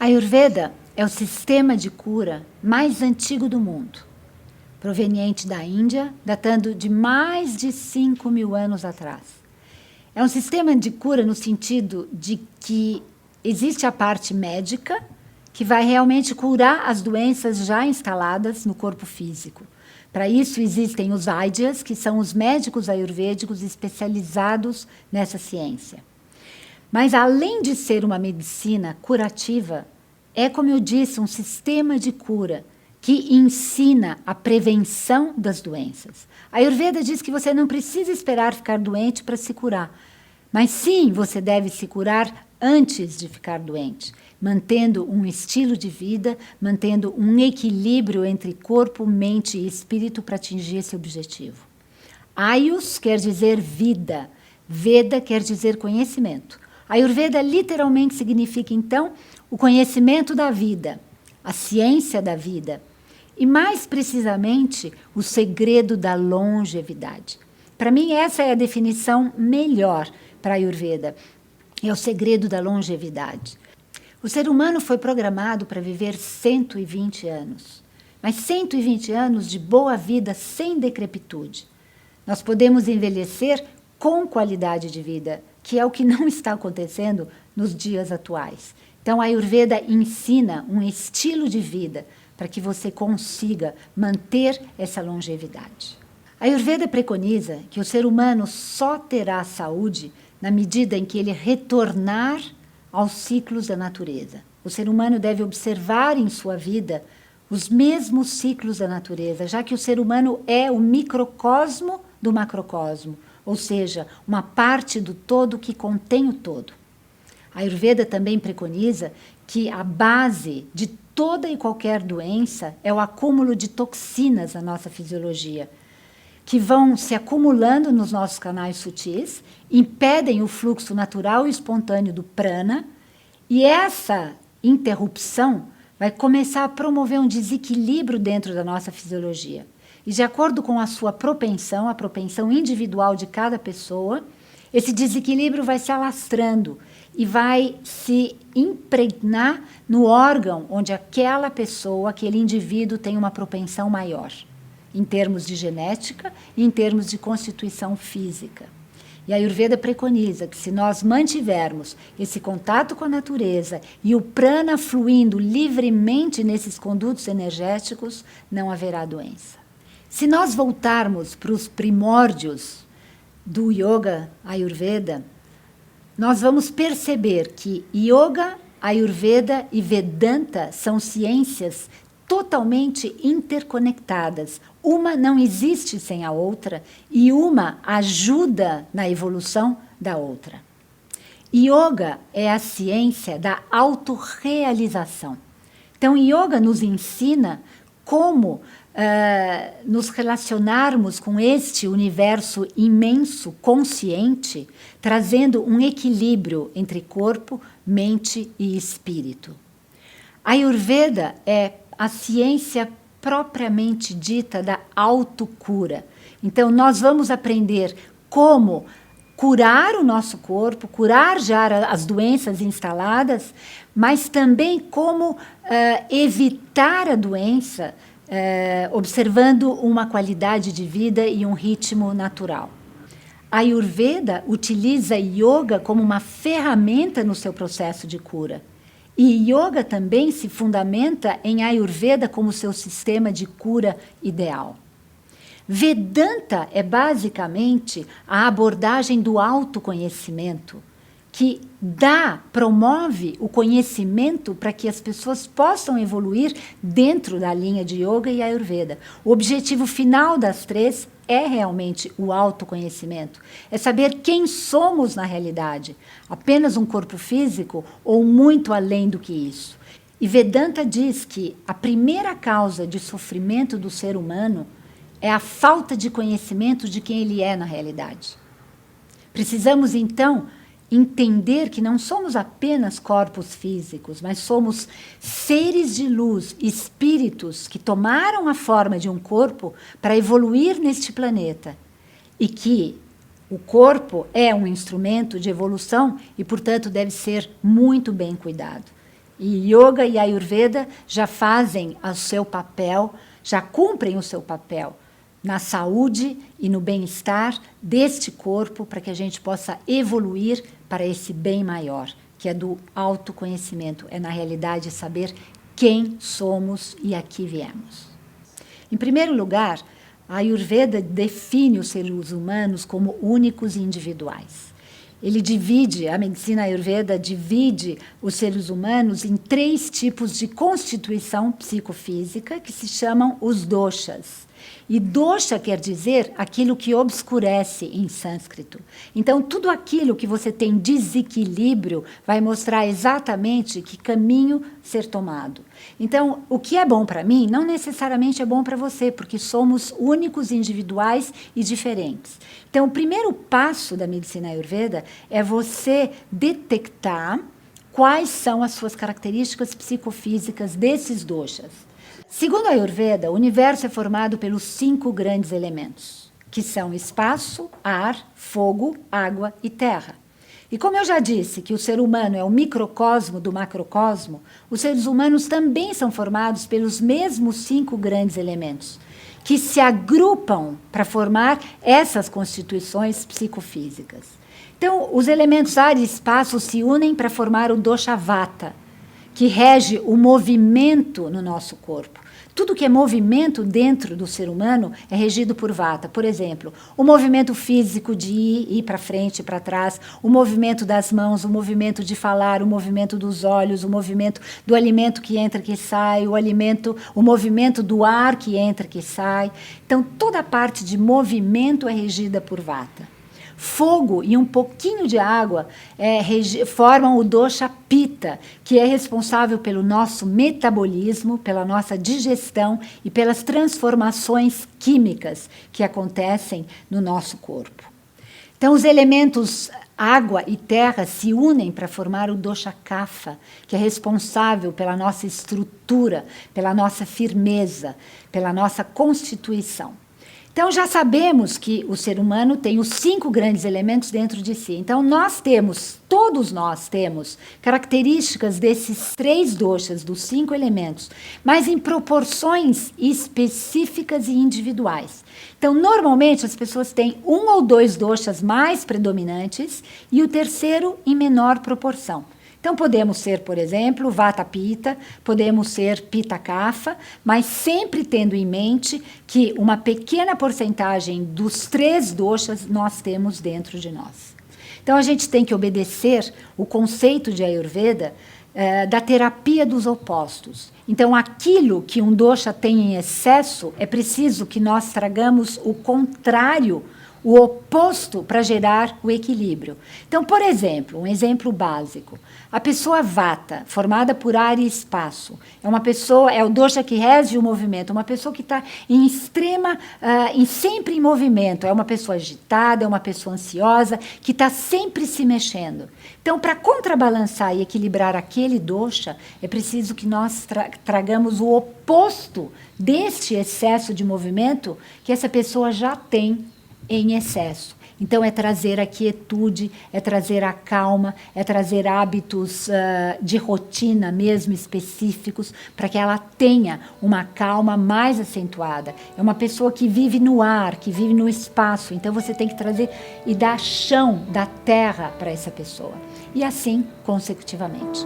A Ayurveda é o sistema de cura mais antigo do mundo, proveniente da Índia, datando de mais de 5.000 anos atrás. É um sistema de cura no sentido de que existe a parte médica, que vai realmente curar as doenças já instaladas no corpo físico. Para isso existem os Vaidyas, que são os médicos ayurvédicos especializados nessa ciência. Mas além de ser uma medicina curativa, é, como eu disse, um sistema de cura que ensina a prevenção das doenças. A Ayurveda diz que você não precisa esperar ficar doente para se curar, mas sim, você deve se curar antes de ficar doente, mantendo um estilo de vida, mantendo um equilíbrio entre corpo, mente e espírito para atingir esse objetivo. Ayus quer dizer vida, Veda quer dizer conhecimento. Ayurveda literalmente significa, então, o conhecimento da vida, a ciência da vida e, mais precisamente, o segredo da longevidade. Para mim, essa é a definição melhor para a Ayurveda. É o segredo da longevidade. O ser humano foi programado para viver 120 anos, mas 120 anos de boa vida sem decrepitude. Nós podemos envelhecer com qualidade de vida, que é o que não está acontecendo nos dias atuais. Então, a Ayurveda ensina um estilo de vida para que você consiga manter essa longevidade. A Ayurveda preconiza que o ser humano só terá saúde na medida em que ele retornar aos ciclos da natureza. O ser humano deve observar em sua vida os mesmos ciclos da natureza, já que o ser humano é o microcosmo do macrocosmo, ou seja, uma parte do todo que contém o todo. A Ayurveda também preconiza que a base de toda e qualquer doença é o acúmulo de toxinas na nossa fisiologia, que vão se acumulando nos nossos canais sutis, impedem o fluxo natural e espontâneo do prana, e essa interrupção vai começar a promover um desequilíbrio dentro da nossa fisiologia. E de acordo com a sua propensão, a propensão individual de cada pessoa, esse desequilíbrio vai se alastrando e vai se impregnar no órgão onde aquela pessoa, aquele indivíduo tem uma propensão maior, em termos de genética e em termos de constituição física. E a Ayurveda preconiza que, se nós mantivermos esse contato com a natureza e o prana fluindo livremente nesses condutos energéticos, não haverá doença. Se nós voltarmos para os primórdios do Yoga Ayurveda, nós vamos perceber que Yoga, Ayurveda e Vedanta são ciências totalmente interconectadas. Uma não existe sem a outra e uma ajuda na evolução da outra. Yoga é a ciência da autorrealização. Então, Yoga nos ensina como nos relacionarmos com este universo imenso, consciente, trazendo um equilíbrio entre corpo, mente e espírito. A Ayurveda é a ciência propriamente dita da autocura. Então, nós vamos aprender como curar o nosso corpo, curar já as doenças instaladas, mas também como evitar a doença, observando uma qualidade de vida e um ritmo natural. A Ayurveda utiliza yoga como uma ferramenta no seu processo de cura. E yoga também se fundamenta em Ayurveda como seu sistema de cura ideal. Vedanta é basicamente a abordagem do autoconhecimento, que promove o conhecimento para que as pessoas possam evoluir dentro da linha de Yoga e Ayurveda. O objetivo final das três é realmente o autoconhecimento, é saber quem somos na realidade, apenas um corpo físico ou muito além do que isso. E Vedanta diz que a primeira causa de sofrimento do ser humano é a falta de conhecimento de quem ele é na realidade. Precisamos, então, entender que não somos apenas corpos físicos, mas somos seres de luz, espíritos que tomaram a forma de um corpo para evoluir neste planeta e que o corpo é um instrumento de evolução e, portanto, deve ser muito bem cuidado. E Yoga e Ayurveda já fazem o seu papel, já cumprem o seu papel na saúde e no bem-estar deste corpo, para que a gente possa evoluir para esse bem maior, que é do autoconhecimento, é na realidade saber quem somos e a que viemos. Em primeiro lugar, a Ayurveda define os seres humanos como únicos e individuais. A medicina Ayurveda divide os seres humanos em 3 tipos de constituição psicofísica, que se chamam os doshas. E dosha quer dizer aquilo que obscurece em sânscrito. Então, tudo aquilo que você tem desequilíbrio vai mostrar exatamente que caminho ser tomado. Então, o que é bom para mim não necessariamente é bom para você, porque somos únicos, individuais e diferentes. Então, o primeiro passo da medicina Ayurveda é você detectar quais são as suas características psicofísicas desses doshas. Segundo a Ayurveda, o universo é formado pelos 5 grandes elementos, que são espaço, ar, fogo, água e terra. E como eu já disse que o ser humano é o microcosmo do macrocosmo, os seres humanos também são formados pelos mesmos 5 grandes elementos, que se agrupam para formar essas constituições psicofísicas. Então, os elementos ar e espaço se unem para formar o dosha vata, que rege o movimento no nosso corpo. Tudo que é movimento dentro do ser humano é regido por vata. Por exemplo, o movimento físico de ir para frente e para trás, o movimento das mãos, o movimento de falar, o movimento dos olhos, o movimento do alimento que entra e que sai, o movimento do ar que entra e que sai. Então, toda a parte de movimento é regida por vata. Fogo e um pouquinho de água formam o dosha pitta, que é responsável pelo nosso metabolismo, pela nossa digestão e pelas transformações químicas que acontecem no nosso corpo. Então, os elementos água e terra se unem para formar o dosha kapha, que é responsável pela nossa estrutura, pela nossa firmeza, pela nossa constituição. Então, já sabemos que o ser humano tem os 5 grandes elementos dentro de si. Então, todos nós temos características desses 3 doshas, dos 5 elementos, mas em proporções específicas e individuais. Então, normalmente, as pessoas têm 1 ou 2 doshas mais predominantes e o terceiro em menor proporção. Então, podemos ser, por exemplo, vata pitta, podemos ser pitta kapha, mas sempre tendo em mente que uma pequena porcentagem dos 3 doshas nós temos dentro de nós. Então, a gente tem que obedecer o conceito de Ayurveda da terapia dos opostos. Então, aquilo que um dosha tem em excesso, é preciso que nós tragamos o contrário, o oposto, para gerar o equilíbrio. Então, por exemplo, um exemplo básico. A pessoa vata, formada por ar e espaço, é o dosha que rege o movimento, uma pessoa que está sempre em movimento, é uma pessoa agitada, é uma pessoa ansiosa, que está sempre se mexendo. Então, para contrabalançar e equilibrar aquele dosha, é preciso que nós tragamos o oposto deste excesso de movimento que essa pessoa já tem em excesso. Então, é trazer a quietude, é trazer a calma, é trazer hábitos de rotina mesmo específicos, para que ela tenha uma calma mais acentuada. É uma pessoa que vive no ar, que vive no espaço. Então, você tem que trazer e dar chão da terra para essa pessoa. E assim, consecutivamente.